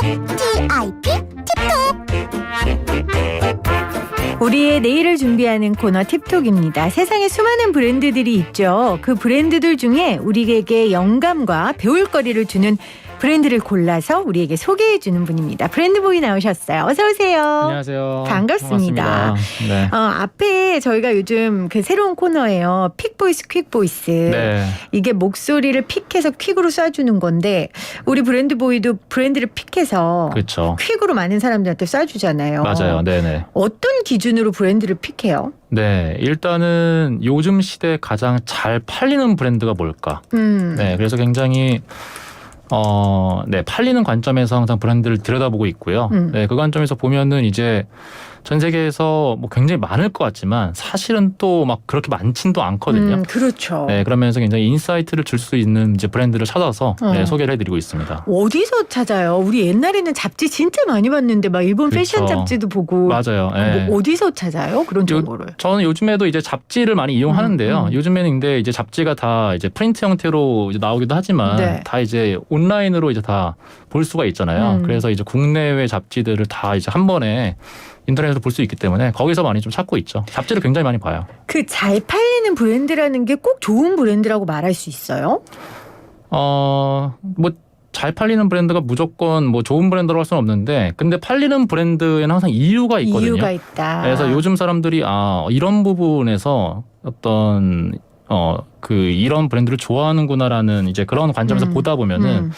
TIP 팁톡. 우리의 내일을 준비하는 코너 팁톡입니다. 세상에 수많은 브랜드들이 있죠. 그 브랜드들 중에 우리에게 영감과 배울거리를 주는 브랜드를 골라서 우리에게 소개해주는 분입니다. 브랜드보이 나오셨어요. 어서 오세요. 안녕하세요. 반갑습니다. 네. 앞에 저희가 요즘 그 새로운 코너예요. 픽보이스 퀵보이스. 네. 이게 목소리를 픽해서 퀵으로 쏴주는 건데 우리 브랜드보이도 브랜드를 픽해서 그렇죠. 퀵으로 많은 사람들한테 쏴주잖아요. 맞아요. 네네. 어떤 기준으로 브랜드를 픽해요? 네. 일단은 요즘 시대에 가장 잘 팔리는 브랜드가 뭘까? 네. 그래서 굉장히 네, 팔리는 관점에서 항상 브랜드를 들여다보고 있고요. 네, 그 관점에서 보면은 이제 전 세계에서 뭐 굉장히 많을 것 같지만 사실은 또 막 그렇게 많지도 않거든요. 그렇죠. 네, 그러면서 굉장히 인사이트를 줄 수 있는 이제 브랜드를 찾아서 네, 소개를 해드리고 있습니다. 어디서 찾아요? 우리 옛날에는 잡지 진짜 많이 봤는데 막 일본 그렇죠. 패션 잡지도 보고. 맞아요. 네. 뭐 어디서 찾아요? 그런 정보를. 저는 요즘에도 이제 잡지를 많이 이용하는데요. 요즘에는 근데 이제 잡지가 다 이제 프린트 형태로 이제 나오기도 하지만 네. 다 이제 온라인으로 이제 다 볼 수가 있잖아요. 그래서 이제 국내외 잡지들을 다 이제 한 번에 인터넷에서 볼 수 있기 때문에 거기서 많이 좀 찾고 있죠. 잡지를 굉장히 많이 봐요. 그 잘 팔리는 브랜드라는 게 꼭 좋은 브랜드라고 말할 수 있어요? 뭐 잘 팔리는 브랜드가 무조건 뭐 좋은 브랜드라고 할 수는 없는데 근데 팔리는 브랜드에는 항상 이유가 있거든요. 이유가 있다. 그래서 요즘 사람들이 이런 부분에서 어떤 그 이런 브랜드를 좋아하는구나라는 이제 그런 관점에서 보다 보면은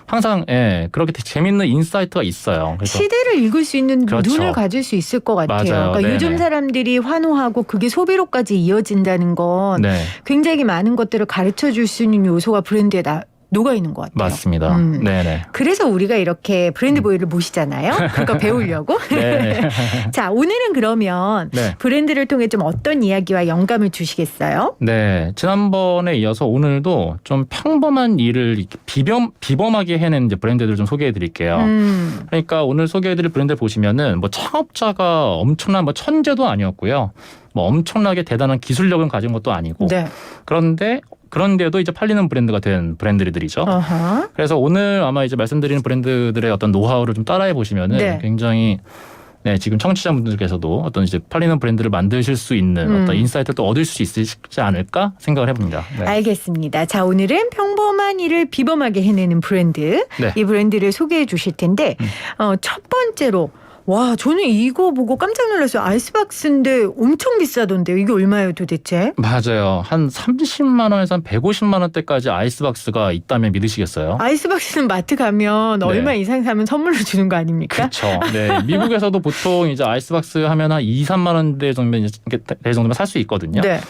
항상 그렇게 재밌는 인사이트가 있어요. 그래서 시대를 읽을 수 있는 그렇죠. 눈을 가질 수 있을 것 같아요. 맞아요. 그러니까 네네. 요즘 사람들이 환호하고 그게 소비로까지 이어진다는 건 네, 굉장히 많은 것들을 가르쳐 줄 수 있는 요소가 브랜드에 녹아 있는 것 같아요. 맞습니다. 네네. 그래서 우리가 이렇게 브랜드보이를 모시잖아요. 그거 배우려고. 네. 자, 오늘은 그러면 네. 브랜드를 통해 좀 어떤 이야기와 영감을 주시겠어요? 네, 지난번에 이어서 오늘도 좀 평범한 일을 이렇게 비범하게 해낸 이제 브랜드들 좀 소개해드릴게요. 그러니까 오늘 소개해드릴 브랜드 보시면은 뭐 창업자가 엄청난 뭐 천재도 아니었고요, 뭐 엄청나게 대단한 기술력은 가진 것도 아니고, 네. 그런데도 이제 팔리는 브랜드가 된 브랜드들이죠. 어허. 그래서 오늘 아마 이제 말씀드리는 브랜드들의 어떤 노하우를 좀 따라해 보시면은 네. 굉장히 지금 청취자분들께서도 어떤 이제 팔리는 브랜드를 만드실 수 있는 어떤 인사이트를 또 얻을 수 있지 않을까 생각을 해봅니다. 네. 알겠습니다. 자, 오늘은 평범한 일을 비범하게 해내는 브랜드. 네. 이 브랜드를 소개해 주실 텐데 첫 번째로 와, 저는 이거 보고 깜짝 놀랐어요. 아이스박스인데 엄청 비싸던데요. 이게 얼마예요 도대체? 맞아요. 한 30만 원에서 한 150만 원대까지 아이스박스가 있다면 믿으시겠어요? 아이스박스는 마트 가면 네. 얼마 이상 사면 선물로 주는 거 아닙니까? 그렇죠. 네, 미국에서도 보통 이제 아이스박스 하면 한 2, 3만 원대 정도면 살 수 있거든요. 네.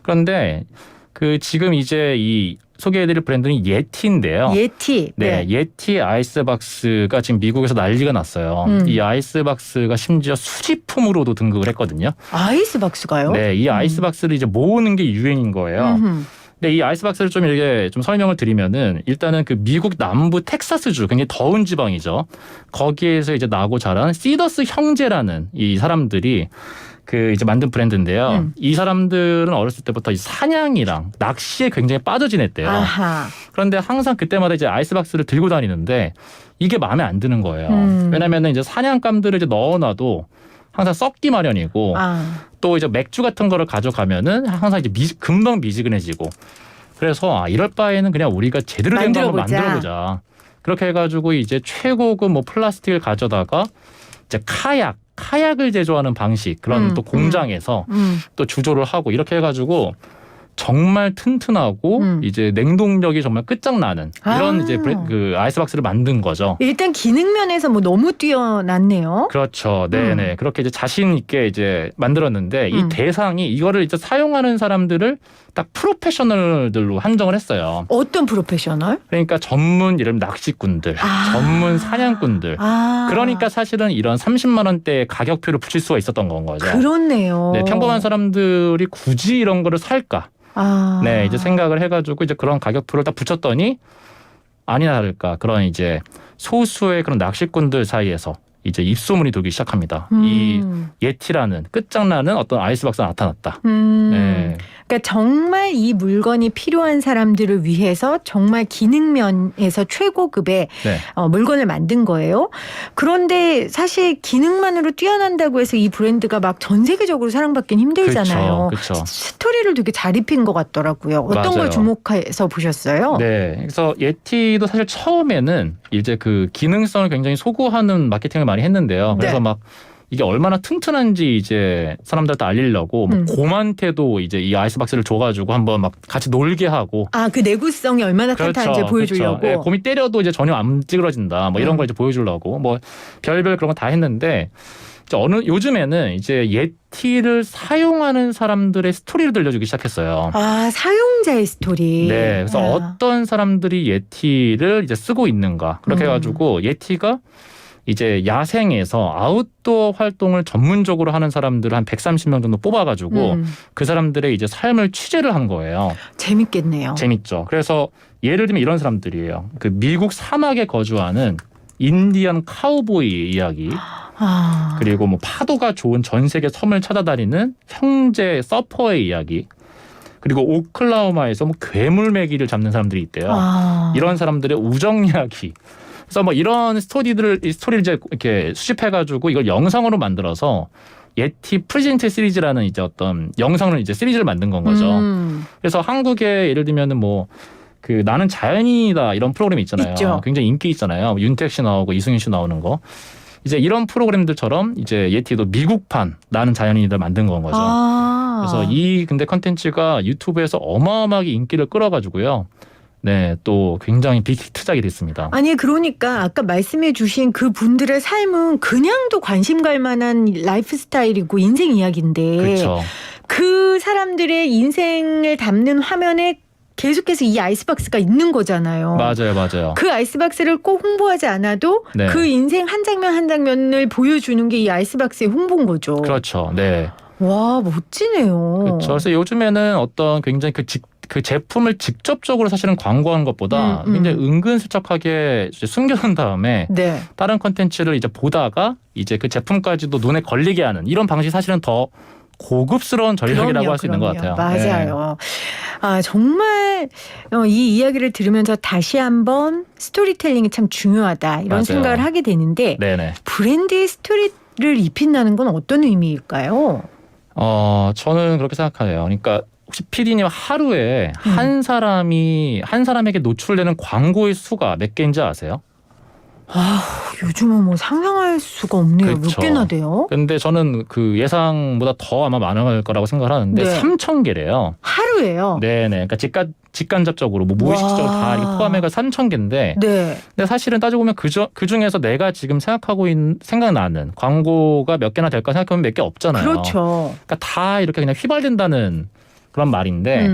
그런데 그 지금 이제 이 소개해드릴 브랜드는 예티인데요. 예티. 네, 예티 아이스박스가 지금 미국에서 난리가 났어요. 이 아이스박스가 심지어 수집품으로도 등극을 했거든요. 아이스박스가요? 네, 이 아이스박스를 이제 모으는 게 유행인 거예요. 근데 이 아이스박스를 좀 이렇게 좀 설명을 드리면은 일단은 그 미국 남부 텍사스주 굉장히 더운 지방이죠. 거기에서 이제 나고 자란 시더스 형제라는 이 사람들이 그 이제 만든 브랜드인데요. 이 사람들은 어렸을 때부터 이 사냥이랑 낚시에 굉장히 빠져 지냈대요. 아하. 그런데 항상 그때마다 이제 아이스박스를 들고 다니는데 이게 마음에 안 드는 거예요. 왜냐면은 이제 사냥감들을 이제 넣어놔도 항상 썩기 마련이고 또 이제 맥주 같은 거를 가져가면은 항상 이제 금방 미지근해지고 그래서 이럴 바에는 그냥 우리가 제대로 된 거 한번 만들어보자. 그렇게 해가지고 이제 최고급 뭐 플라스틱을 가져다가 이제 카약을 제조하는 방식 그런 또 공장에서 또 주조를 하고 이렇게 해가지고 정말 튼튼하고 이제 냉동력이 정말 끝장나는 이런 이제 그 아이스박스를 만든 거죠. 일단 기능 면에서 뭐 너무 뛰어났네요. 그렇죠. 네네. 그렇게 이제 자신 있게 이제 만들었는데 이 대상이 이거를 이제 사용하는 사람들을 딱 프로페셔널들로 한정을 했어요. 어떤 프로페셔널? 그러니까 전문 이런 낚시꾼들, 전문 사냥꾼들. 그러니까 사실은 이런 30만 원대의 가격표를 붙일 수가 있었던 건 거죠. 그렇네요. 네, 평범한 사람들이 굳이 이런 거를 살까? 네, 이제 생각을 해가지고 이제 그런 가격표를 딱 붙였더니 아니나 다를까 그런 이제 소수의 그런 낚시꾼들 사이에서 이제 입소문이 돌기 시작합니다. 이 예티라는 끝장나는 어떤 아이스박스가 나타났다. 네. 그러니까 정말 이 물건이 필요한 사람들을 위해서 정말 기능면에서 최고급의 네. 물건을 만든 거예요. 그런데 사실 기능만으로 뛰어난다고 해서 이 브랜드가 막 전 세계적으로 사랑받긴 힘들잖아요. 그렇죠. 스토리를 되게 잘 입힌 것 같더라고요. 어떤 맞아요. 걸 주목해서 보셨어요? 네. 그래서 예티도 사실 처음에는 이제 그 기능성을 굉장히 소구하는 마케팅을 많이 했는데요. 그래서 네. 막 이게 얼마나 튼튼한지 이제 사람들한테 알리려고 뭐 곰한테도 이제 이 아이스박스를 줘가지고 한번 막 같이 놀게 하고. 아, 그 내구성이 얼마나 탄탄한지 보여주려고. 그렇죠. 예, 곰이 때려도 이제 전혀 안 찌그러진다. 뭐 이런 걸 이제 보여주려고 뭐 별별 그런 거 다 했는데 요즘에는 이제 예티를 사용하는 사람들의 스토리를 들려주기 시작했어요. 아, 사용자의 스토리. 네, 그래서 어떤 사람들이 예티를 이제 쓰고 있는가 그렇게 해가지고 예티가 이제 야생에서 아웃도어 활동을 전문적으로 하는 사람들을 한 130명 정도 뽑아가지고 그 사람들의 이제 삶을 취재를 한 거예요. 재밌겠네요. 재밌죠. 그래서 예를 들면 이런 사람들이에요. 그 미국 사막에 거주하는 인디언 카우보이 이야기. 그리고 뭐 파도가 좋은 전 세계 섬을 찾아다니는 형제 서퍼의 이야기. 그리고 오클라호마에서 뭐 괴물매기를 잡는 사람들이 있대요. 이런 사람들의 우정 이야기. 그래서 뭐 이런 스토리를 이제 이렇게 수집해가지고 이걸 영상으로 만들어서 예티 프레젠트 시리즈라는 이제 어떤 영상을 이제 시리즈를 만든 건 거죠. 그래서 한국에 예를 들면은 뭐 그 나는 자연인이다 이런 프로그램 있잖아요. 있죠. 굉장히 인기 있잖아요. 윤택 씨 나오고 이승윤 씨 나오는 거. 이제 이런 프로그램들처럼 이제 예티도 미국판 나는 자연인이다 만든 건 거죠. 그래서 이 근데 컨텐츠가 유튜브에서 어마어마하게 인기를 끌어가지고요. 네, 또 굉장히 빅히트작이 됐습니다. 아니 그러니까 아까 말씀해 주신 그 분들의 삶은 그냥도 관심 갈 만한 라이프 스타일이고 인생 이야기인데 그렇죠. 그 사람들의 인생을 담는 화면에 계속해서 이 아이스박스가 있는 거잖아요. 맞아요. 그 아이스박스를 꼭 홍보하지 않아도 네. 그 인생 한 장면 한 장면을 보여주는 게 이 아이스박스의 홍보인 거죠. 그렇죠. 네. 와, 멋지네요. 그렇죠. 그래서 요즘에는 어떤 굉장히 그 제품을 직접적으로 사실은 광고하는 것보다 굉장히 은근슬쩍하게 이제 숨겨놓은 다음에 네. 다른 컨텐츠를 이제 보다가 이제 그 제품까지도 눈에 걸리게 하는 이런 방식이 사실은 더 고급스러운 전략이라고 할 수 있는 것 같아요. 맞아요. 아, 정말 이 이야기를 들으면서 다시 한번 스토리텔링이 참 중요하다 이런 맞아요. 생각을 하게 되는데 네네. 브랜드의 스토리를 입힌다는 건 어떤 의미일까요? 저는 그렇게 생각해요. 그러니까 혹시 PD님 하루에 한 사람에게 노출되는 광고의 수가 몇 개인지 아세요? 요즘은 뭐 상상할 수가 없네요. 그렇죠. 몇 개나 돼요? 근데 저는 그 예상보다 더 아마 많을 거라고 생각을 하는데 네. 3,000개래요. 하루에요? 네네. 그러니까 직간접적으로 뭐 무의식적으로 다 이렇게 포함해가 3,000개인데. 네. 근데 사실은 따지고 보면 그 중에서 내가 지금 생각나는 광고가 몇 개나 될까 생각하면 몇 개 없잖아요. 그렇죠. 그러니까 다 이렇게 그냥 휘발된다는 그런 말인데.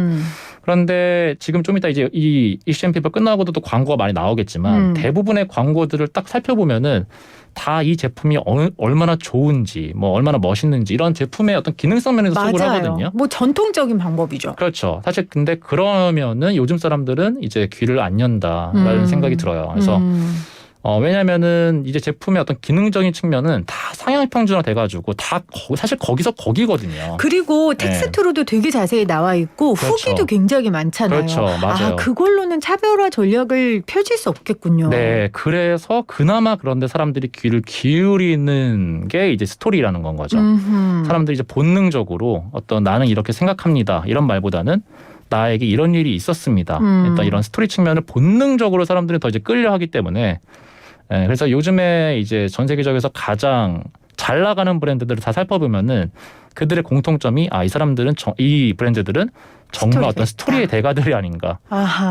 그런데 지금 좀 이따 이제 이 이슈 피플 끝나고도 또 광고가 많이 나오겠지만 대부분의 광고들을 딱 살펴보면은 다 이 제품이 얼마나 좋은지 뭐 얼마나 멋있는지 이런 제품의 어떤 기능성 면에서 소구를 하거든요. 뭐 전통적인 방법이죠. 그렇죠. 사실 근데 그러면은 요즘 사람들은 이제 귀를 안 연다라는 생각이 들어요. 그래서 왜냐면은 이제 제품의 어떤 기능적인 측면은 다 상향 평준화 돼가지고 다 사실 거기서 거기거든요. 그리고 텍스트로도 되게 자세히 나와 있고 그렇죠. 후기도 굉장히 많잖아요. 그렇죠, 맞아요. 그걸로는 차별화 전략을 펼칠 수 없겠군요. 네, 그래서 그나마 그런데 사람들이 귀를 기울이는 게 이제 스토리라는 건 거죠. 사람들이 이제 본능적으로 어떤 나는 이렇게 생각합니다 이런 말보다는 나에게 이런 일이 있었습니다. 일단 이런 스토리 측면을 본능적으로 사람들이 더 이제 끌려하기 때문에. 네, 그래서 요즘에 이제 전 세계적에서 가장 잘 나가는 브랜드들을 다 살펴보면은 그들의 공통점이 이 사람들은 이 브랜드들은 정말 어떤 스토리의 대가들이 아닌가.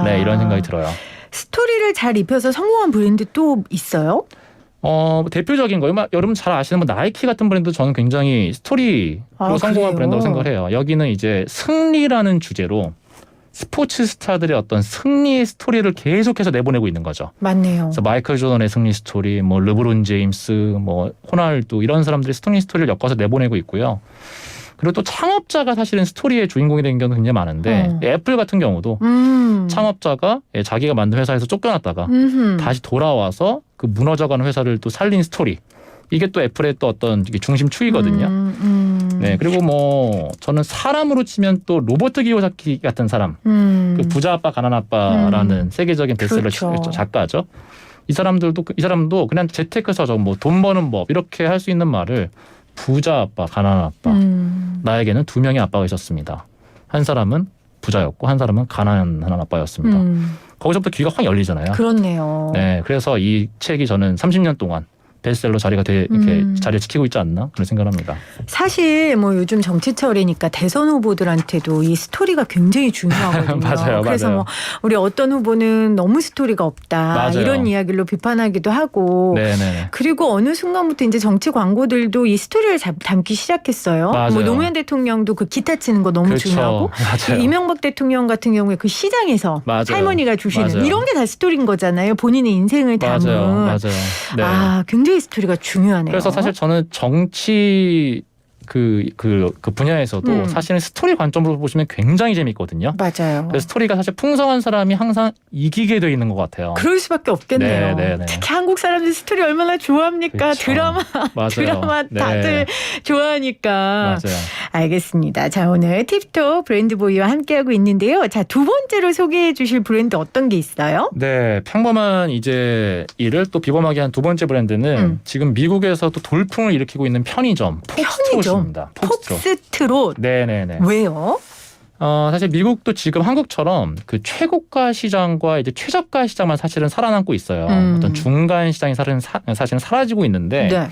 네, 이런 생각이 들어요. 스토리를 잘 입혀서 성공한 브랜드 또 있어요? 대표적인 거요. 여러분 잘 아시는 뭐 나이키 같은 브랜드 저는 굉장히 스토리로 성공한 브랜드라고 생각을 해요. 여기는 이제 승리라는 주제로 스포츠 스타들의 어떤 승리의 스토리를 계속해서 내보내고 있는 거죠. 맞네요. 그래서 마이클 조던의 승리 스토리, 뭐 르브론 제임스, 뭐 호날두 이런 사람들의 승리 스토리를 엮어서 내보내고 있고요. 그리고 또 창업자가 사실은 스토리의 주인공이 된 경우도 굉장히 많은데 애플 같은 경우도 창업자가 자기가 만든 회사에서 쫓겨났다가 다시 돌아와서 그 무너져가는 회사를 또 살린 스토리. 이게 또 애플의 또 어떤 중심축이거든요. 네, 그리고 뭐 저는 사람으로 치면 또 로버트 기요사키 같은 사람, 그 부자 아빠 가난 아빠라는 세계적인 베스트셀러 그렇죠. 작가죠. 이 사람도 그냥 재테크 서적, 뭐 돈 버는 법 이렇게 할 수 있는 말을 부자 아빠, 가난 아빠. 나에게는 두 명의 아빠가 있었습니다. 한 사람은 부자였고 한 사람은 가난한 아빠였습니다. 거기서부터 귀가 확 열리잖아요. 그렇네요. 네, 그래서 이 책이 저는 30년 동안 베스트셀러 자리가 이렇게 자리를 지키고 있지 않나 그런 생각을 합니다. 사실 뭐 요즘 정치철이니까 대선 후보들한테도 이 스토리가 굉장히 중요하거든요. 맞아요, 그래서 맞아요. 뭐 우리 어떤 후보는 너무 스토리가 없다 맞아요. 이런 이야기로 비판하기도 하고. 네네. 그리고 어느 순간부터 이제 정치 광고들도 이 스토리를 담기 시작했어요. 맞아요. 뭐 노무현 대통령도 그 기타 치는 거 너무 그렇죠. 중요하고 맞아요. 이명박 대통령 같은 경우에 그 시장에서 맞아요. 할머니가 주시는 맞아요. 이런 게 다 스토리인 거잖아요. 본인의 인생을 담은. 맞아요. 네. 아, 굉장히 스토리가 중요하네요. 그래서 사실 저는 정치 그 분야에서도 사실은 스토리 관점으로 보시면 굉장히 재밌거든요. 맞아요. 그래서 스토리가 사실 풍성한 사람이 항상 이기게 돼 있는 것 같아요. 그럴 수밖에 없겠네요. 네. 특히 한국 사람들 스토리 얼마나 좋아합니까? 그렇죠. 드라마 네. 다들 좋아하니까. 맞아요. 알겠습니다. 자, 오늘 팁톡 브랜드 보이와 함께하고 있는데요. 자, 두 번째로 소개해 주실 브랜드 어떤 게 있어요? 네, 평범한 이제 일을 또 비범하게 한 두 번째 브랜드는 지금 미국에서 또 돌풍을 일으키고 있는 편의점 폭스트롯입니다. 폭스트롯. 네네네. 왜요? 사실 미국도 지금 한국처럼 그 최고가 시장과 이제 최저가 시장만 사실은 살아남고 있어요. 어떤 중간 시장이 사실은 사라지고 있는데 네.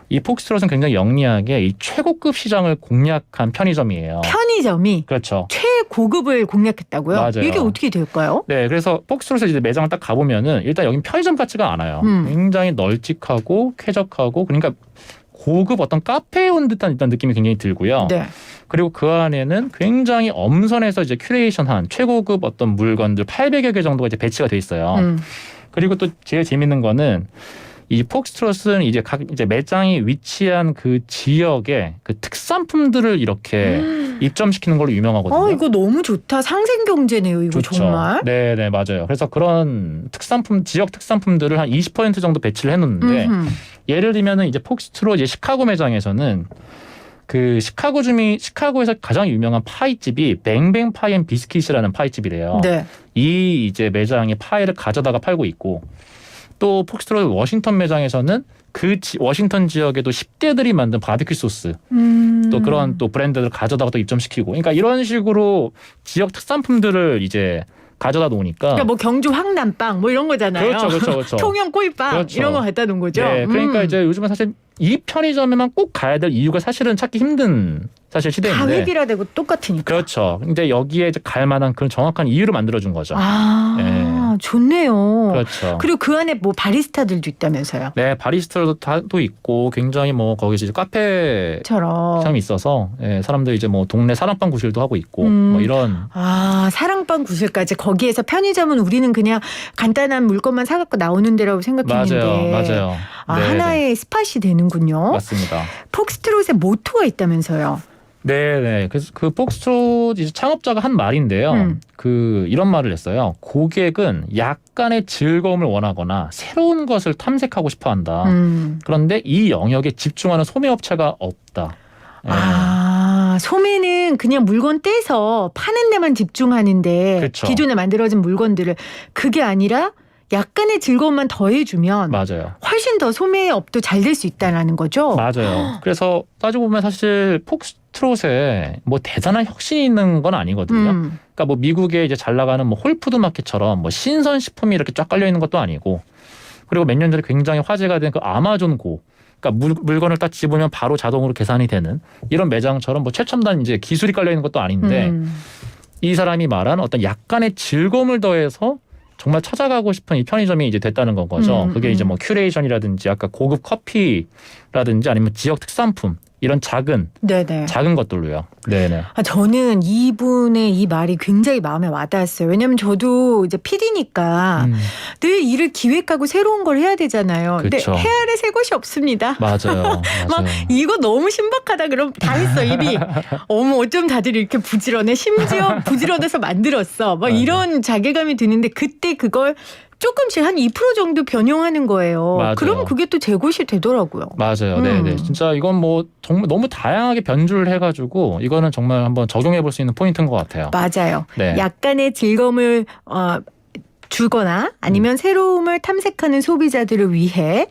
이 폭스트롯은 굉장히 영리하게 이 최고급 시장을 공략한 편의점이에요. 편의점이 그렇죠. 최고급을 공략했다고요? 맞아요. 이게 어떻게 될까요? 네, 그래서 폭스트롯에 이제 매장을 딱 가보면은 일단 여긴 편의점 같지가 않아요. 굉장히 널찍하고 쾌적하고 그러니까 고급 어떤 카페에 온 듯한 일단 느낌이 굉장히 들고요. 네. 그리고 그 안에는 굉장히 엄선해서 이제 큐레이션한 최고급 어떤 물건들 800여 개 정도가 이제 배치가 돼 있어요. 그리고 또 제일 재밌는 거는 이 폭스트롯은 이제 각 이제 매장이 위치한 그 지역의 그 특산품들을 이렇게 입점시키는 걸로 유명하거든요. 이거 너무 좋다. 상생 경제네요, 이거 좋죠. 정말. 네, 맞아요. 그래서 그런 지역 특산품들을 한 20% 정도 배치를 해놓는데 예를 들면은 이제 폭스트롯 이제 시카고 매장에서는 그 시카고에서 가장 유명한 파이집이 뱅뱅 파이 앤 비스킷이라는 파이집이래요. 네. 이 이제 매장에 파이를 가져다가 팔고 있고 또 폭스트롯 워싱턴 매장에서는 그 워싱턴 지역에도 10대들이 만든 바비큐 소스 또 그런 또 브랜드를 가져다가 또 입점시키고 그러니까 이런 식으로 지역 특산품들을 이제 가져다 놓으니까 그러니까 뭐 경주 황남빵 뭐 이런 거잖아요. 그렇죠. 통영 꼬이빵 그렇죠. 이런 거 갖다 놓은 거죠. 네, 그러니까 이제 요즘은 사실 이 편의점에만 꼭 가야 될 이유가 사실은 찾기 힘든 사실 시대인데. 다 획일화되고 똑같으니까. 그렇죠. 근데 여기에 이제 갈 만한 그런 정확한 이유를 만들어준 거죠. 좋네요. 그렇죠. 그리고 그 안에 뭐 바리스타들도 있다면서요. 네, 바리스타도 있고 굉장히 뭐 거기서 이제 카페처럼 있어서 사람들이 이제 뭐 동네 사랑방 구실도 하고 있고 뭐 이런. 사랑방 구실까지 거기에서 편의점은 우리는 그냥 간단한 물건만 사갖고 나오는 데라고 생각했는데. 맞아요. 하나의 스팟이 되는군요. 맞습니다. 폭스트롯의 모토가 있다면서요. 네. 그래서 그 폭스트롯 이제 창업자가 한 말인데요. 그 이런 말을 했어요. 고객은 약간의 즐거움을 원하거나 새로운 것을 탐색하고 싶어한다. 그런데 이 영역에 집중하는 소매업체가 없다. 소매는 그냥 물건 떼서 파는 데만 집중하는데 그렇죠. 기존에 만들어진 물건들을 그게 아니라 약간의 즐거움만 더해주면 맞아요. 훨씬 더 소매업도 잘 될 수 있다는 거죠. 맞아요. 그래서 따지고 보면 사실 폭스트롯에 뭐 대단한 혁신이 있는 건 아니거든요. 그러니까 뭐 미국에 이제 잘 나가는 뭐 홀푸드 마켓처럼 뭐 신선 식품이 이렇게 쫙 깔려 있는 것도 아니고 그리고 몇 년 전에 굉장히 화제가 된 그 아마존 고. 그러니까 물건을 딱 집으면 바로 자동으로 계산이 되는 이런 매장처럼 뭐 최첨단 이제 기술이 깔려 있는 것도 아닌데 이 사람이 말한 어떤 약간의 즐거움을 더해서 정말 찾아가고 싶은 이 편의점이 이제 됐다는 건 거죠. 그게 이제 뭐 큐레이션이라든지 아까 고급 커피라든지 아니면 지역 특산품 이런 작은 것들로요. 네네. 저는 이분의 이 말이 굉장히 마음에 와닿았어요. 왜냐하면 저도 이제 PD니까 늘 일을 기획하고 새로운 걸 해야 되잖아요. 그쵸. 근데 헤아를 새 곳이 없습니다. 맞아요. 막 이거 너무 신박하다 그럼 다 했어 이미. 어쩜 다들 이렇게 부지런해. 심지어 부지런해서 만들었어. 막 이런 자괴감이 드는데 그때 그걸 조금씩 한 2% 정도 변형하는 거예요. 맞아요. 그러면 그게 또 제 곳이 되더라고요. 맞아요. 네네. 진짜 이건 뭐 정말 너무 다양하게 변주를 해가지고 이거는 정말 한번 적용해 볼 수 있는 포인트인 것 같아요. 맞아요. 네. 약간의 즐거움을 주거나 아니면 새로움을 탐색하는 소비자들을 위해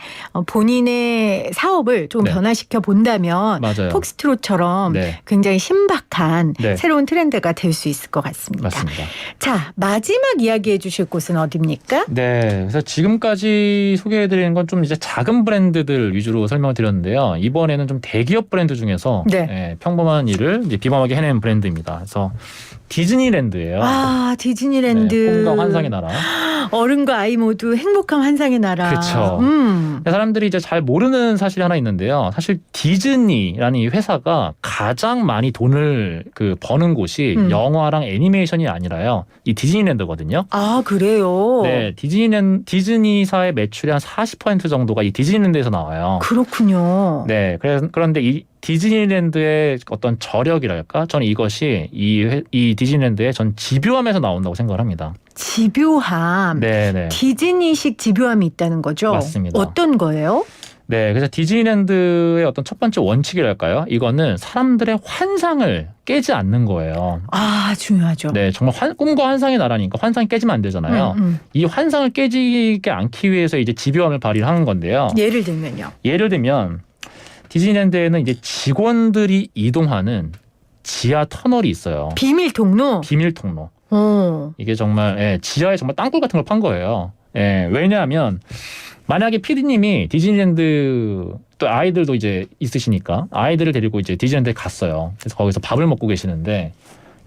본인의 사업을 좀 네. 변화시켜 본다면 맞아요. 폭스트롯처럼 네. 굉장히 신박한 네. 새로운 트렌드가 될 수 있을 것 같습니다. 맞습니다. 자, 마지막 이야기해 주실 곳은 어디입니까? 네, 그래서 지금까지 소개해드리는 건 좀 이제 작은 브랜드들 위주로 설명을 드렸는데요. 이번에는 좀 대기업 브랜드 중에서 네. 예, 평범한 일을 이제 비범하게 해낸 브랜드입니다. 그래서 디즈니랜드예요. 아, 디즈니랜드. 네, 꿈과 환상의 나라. 어른과 아이 모두 행복한 환상의 나라. 그렇죠. 사람들이 이제 잘 모르는 사실이 하나 있는데요. 사실 디즈니라는 이 회사가 가장 많이 돈을 버는 곳이 영화랑 애니메이션이 아니라요. 이 디즈니랜드거든요. 아, 그래요? 네, 디즈니사의 매출의 한 40% 정도가 이 디즈니랜드에서 나와요. 그렇군요. 네, 그런데 이 디즈니랜드의 어떤 저력이랄까? 저는 이것이 이 디즈니랜드의 전 집요함에서 나온다고 생각을 합니다. 집요함. 네네. 디즈니식 집요함이 있다는 거죠? 맞습니다. 어떤 거예요? 네, 그래서 디즈니랜드의 어떤 첫 번째 원칙이랄까요? 이거는 사람들의 환상을 깨지 않는 거예요. 아, 중요하죠. 네, 정말 꿈과 환상의 나라니까 환상이 깨지면 안 되잖아요. 이 환상을 깨지게 않기 위해서 이제 집요함을 발휘하는 건데요. 예를 들면요. 예를 들면 디즈니랜드에는 이제 직원들이 이동하는 지하 터널이 있어요. 비밀 통로? 비밀 통로. 이게 정말 지하에 정말 땅굴 같은 걸 판 거예요. 왜냐하면 만약에 PD님이 디즈니랜드 또 아이들도 이제 있으시니까 아이들을 데리고 이제 디즈니랜드에 갔어요. 그래서 거기서 밥을 먹고 계시는데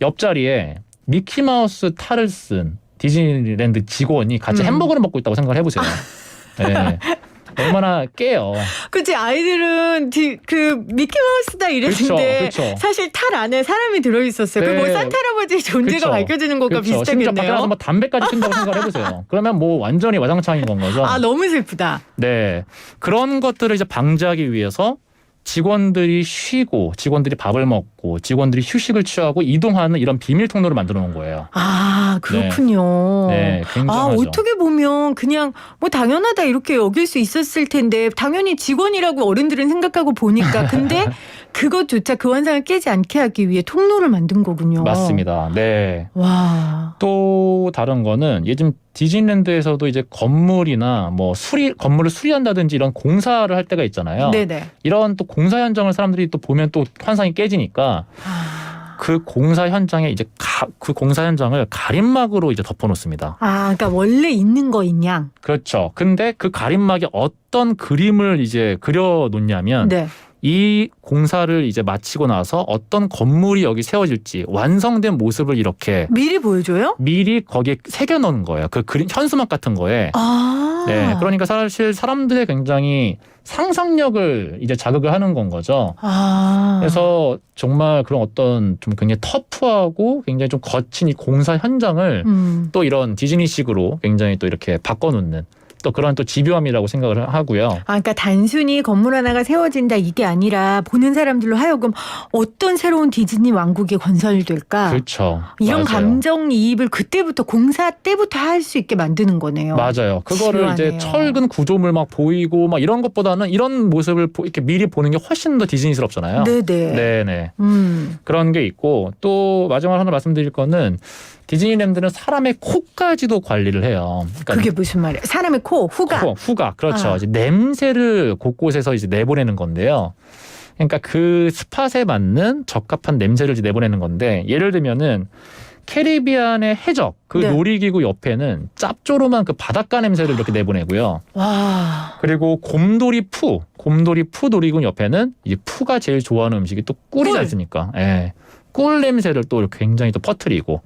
옆자리에 미키마우스 탈을 쓴 디즈니랜드 직원이 같이 햄버거를 먹고 있다고 생각을 해보세요. 네. 얼마나 깨요. 그치, 아이들은 그 미키마우스다 이랬는데 그쵸. 사실 탈 안에 사람이 들어있었어요. 네. 그 뭐 산타 할아버지의 존재가 그쵸. 밝혀지는 것과 심지어 밖에 비슷하겠네요. 나가서 뭐 담배까지 핀다고 생각을 해보세요. 그러면 뭐 완전히 와장창인 건 거죠. 아, 너무 슬프다. 네, 그런 것들을 이제 방지하기 위해서 직원들이 쉬고 직원들이 밥을 먹고 직원들이 휴식을 취하고 이동하는 이런 비밀 통로를 만들어 놓은 거예요. 아, 그렇군요. 네, 굉장하죠. 아, 어떻게 보면 그냥 뭐 당연하다 이렇게 여길 수 있었을 텐데 당연히 직원이라고 어른들은 생각하고 보니까 근데 그것조차 그 환상을 깨지 않게 하기 위해 통로를 만든 거군요. 맞습니다. 네. 와. 또 다른 거는 요즘 디즈니랜드에서도 이제 건물이나 뭐 건물을 수리한다든지 이런 공사를 할 때가 있잖아요. 네네. 이런 또 공사 현장을 사람들이 또 보면 또 환상이 깨지니까 그 공사 현장에 이제 그 공사 현장을 가림막으로 이제 덮어놓습니다. 아, 그러니까 원래 있는 거인 양. 그렇죠. 근데 그 가림막에 어떤 그림을 이제 그려놓냐면 네. 이 공사를 이제 마치고 나서 어떤 건물이 여기 세워질지 완성된 모습을 이렇게 미리 보여줘요? 미리 거기에 새겨 놓은 거예요. 그 그림 현수막 같은 거에. 아. 네, 그러니까 사실 사람들의 굉장히 상상력을 이제 자극을 하는 건 거죠. 아. 그래서 정말 그런 어떤 좀 굉장히 터프하고 굉장히 좀 거친 이 공사 현장을 또 이런 디즈니식으로 굉장히 또 이렇게 바꿔놓는 또 그런 또 집요함이라고 생각을 하고요. 아, 그러니까 단순히 건물 하나가 세워진다 이게 아니라 보는 사람들로 하여금 어떤 새로운 디즈니 왕국이 건설될까? 그렇죠. 이런 맞아요. 감정이입을 그때부터 공사 때부터 할 수 있게 만드는 거네요. 맞아요. 그거를 집요하네요. 이제 철근 구조물 막 보이고 막 이런 것보다는 이런 모습을 이렇게 미리 보는 게 훨씬 더 디즈니스럽잖아요. 네네. 네네. 그런 게 있고 또 마지막으로 하나 말씀드릴 거는 디즈니랜드는 사람의 코까지도 관리를 해요. 그러니까 그게 무슨 말이에요? 사람의 코, 후각. 후각. 그렇죠. 아. 이제 냄새를 곳곳에서 이제 내보내는 건데요. 그러니까 그 스팟에 맞는 적합한 냄새를 이제 내보내는 건데 예를 들면은 캐리비안의 해적 그 네. 놀이기구 옆에는 짭조름한 그 바닷가 냄새를 이렇게 내보내고요. 와. 그리고 곰돌이 푸 놀이기구 옆에는 이 푸가 제일 좋아하는 음식이 또 꿀이지 꿀. 않습니까? 예. 꿀 냄새를 또 이렇게 굉장히 또 퍼뜨리고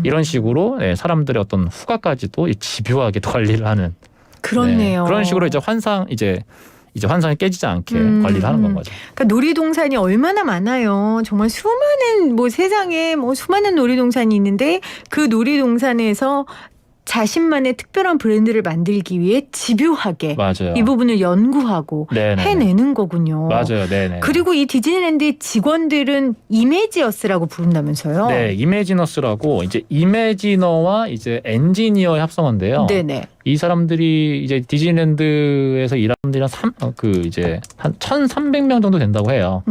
이런 식으로 사람들의 어떤 후각까지도 집요하게 관리를 하는 그렇네요. 네, 그런 식으로 이제 환상이 깨지지 않게 관리를 하는 건 거죠. 그러니까 놀이동산이 얼마나 많아요. 정말 수많은 세상에 수많은 놀이동산이 있는데 그 놀이동산에서 자신만의 특별한 브랜드를 만들기 위해 집요하게 맞아요. 이 부분을 연구하고 네네네. 해내는 거군요. 맞아요. 네네. 그리고 이 디즈니랜드의 직원들은 이미지어스라고 부른다면서요? 네, 이매지너스라고 이제 이매지너와 이제 엔지니어의 합성어인데요. 네네. 이 사람들이 이제 디즈니랜드에서 일하는 분들이 한 1,300명 정도 된다고 해요.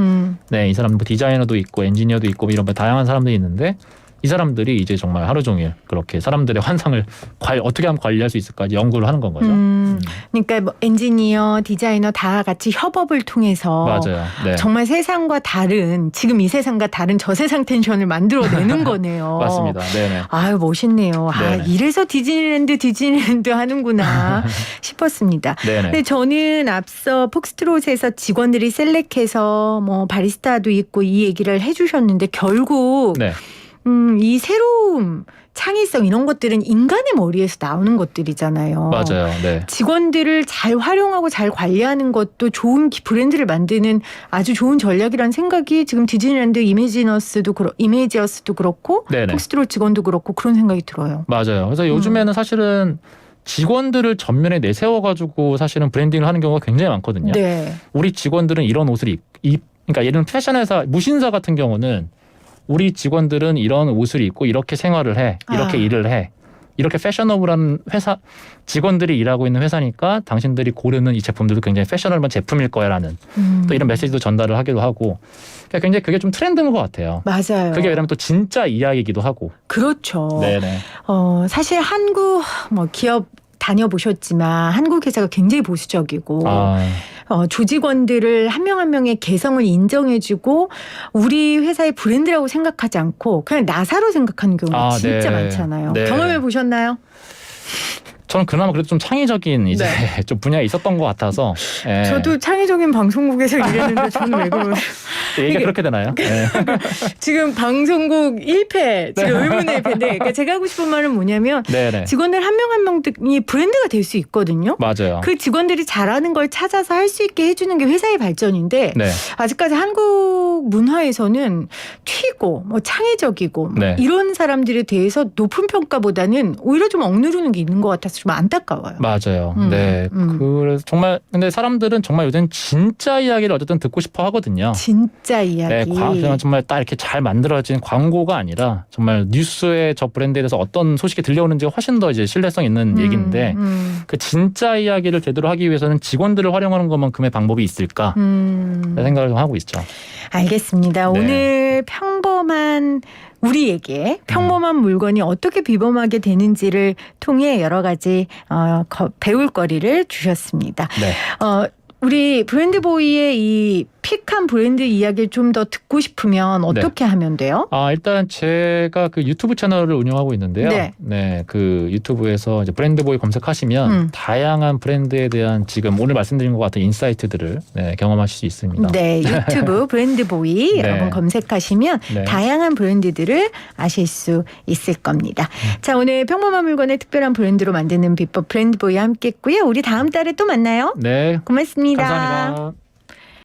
네, 이 사람들 디자이너도 있고 엔지니어도 있고 이런 다양한 사람들이 있는데 이 사람들이 이제 정말 하루 종일 그렇게 사람들의 환상을 어떻게 하면 관리할 수 있을까 연구를 하는 건 거죠. 그러니까 뭐 엔지니어, 디자이너 다 같이 협업을 통해서 맞아요. 네. 정말 세상과 다른 지금 이 세상과 다른 저 세상 텐션을 만들어내는 거네요. 맞습니다. 네네. 아유 멋있네요. 네네. 이래서 디즈니랜드 하는구나 싶었습니다. 네네. 근데 저는 앞서 폭스트롯에서 직원들이 셀렉해서 뭐 바리스타도 있고 이 얘기를 해주셨는데 결국 네. 이 새로움, 창의성 이런 것들은 인간의 머리에서 나오는 것들이잖아요. 맞아요. 네. 직원들을 잘 활용하고 잘 관리하는 것도 좋은 브랜드를 만드는 아주 좋은 전략이라는 생각이 지금 디즈니랜드 이미지어스도 그렇고 네네. 폭스트롯 직원도 그렇고 그런 생각이 들어요. 맞아요. 그래서 요즘에는 사실은 직원들을 전면에 내세워가지고 사실은 브랜딩을 하는 경우가 굉장히 많거든요. 네. 우리 직원들은 이런 옷을 그러니까 예를 들면 패션 회사, 무신사 같은 경우는 우리 직원들은 이런 옷을 입고 이렇게 생활을 해, 이렇게 일을 해, 이렇게 패셔너블한 회사 직원들이 일하고 있는 회사니까 당신들이 고르는 이 제품들도 굉장히 패셔너블한 제품일 거야라는 또 이런 메시지도 전달을 하기도 하고, 그러니까 굉장히 그게 좀 트렌드인 것 같아요. 맞아요. 그게 왜냐면 또 진짜 이야기이기도 하고. 그렇죠. 네네. 사실 한국 기업 다녀보셨지만 한국 회사가 굉장히 보수적이고 조직원들을 한 명 한 명의 개성을 인정해주고 우리 회사의 브랜드라고 생각하지 않고 그냥 나사로 생각하는 경우가 진짜 네. 많잖아요. 네. 경험해 보셨나요? 저는 그나마 그래도 좀 창의적인 이제 좀 분야에 있었던 것 같아서. 예. 저도 창의적인 방송국에서 일했는데 저는 왜 그러세요? 얘기가 그렇게 되나요? 네. 지금 방송국 1패, 지금 의문의 1패인데 그러니까 제가 하고 싶은 말은 뭐냐면 네네. 직원들 한 명 한 명이 브랜드가 될 수 있거든요. 맞아요. 그 직원들이 잘하는 걸 찾아서 할 수 있게 해주는 게 회사의 발전인데 네. 아직까지 한국 문화에서는 튀고 뭐 창의적이고 뭐 네. 이런 사람들에 대해서 높은 평가보다는 오히려 좀 억누르는 게 있는 것 같아서 좀 안타까워요. 맞아요. 네. 그래서 정말 근데 사람들은 정말 요새는 진짜 이야기를 어쨌든 듣고 싶어 하거든요. 진짜 이야기. 네, 정말 딱 이렇게 잘 만들어진 광고가 아니라 정말 뉴스에 저 브랜드에 대해서 어떤 소식이 들려오는지가 훨씬 더 이제 신뢰성 있는 얘기인데 그 진짜 이야기를 제대로 하기 위해서는 직원들을 활용하는 것만큼의 방법이 있을까 생각을 좀 하고 있죠. 알겠습니다. 네. 오늘 평범한 우리에게 평범한 물건이 어떻게 비범하게 되는지를 통해 여러 가지 배울 거리를 주셨습니다. 네. 우리 브랜드보이의 이 픽한 브랜드 이야기를 좀 더 듣고 싶으면 어떻게 하면 돼요? 일단 제가 그 유튜브 채널을 운영하고 있는데요. 네, 그 유튜브에서 이제 브랜드보이 검색하시면 다양한 브랜드에 대한 지금 오늘 말씀드린 것 같은 인사이트들을 경험하실 수 있습니다. 네, 유튜브 브랜드보이 여러분 검색하시면 다양한 브랜드들을 아실 수 있을 겁니다. 자, 오늘 평범한 물건을 특별한 브랜드로 만드는 비법 브랜드보이와 함께했고요. 우리 다음 달에 또 만나요. 네, 고맙습니다. 감사합니다.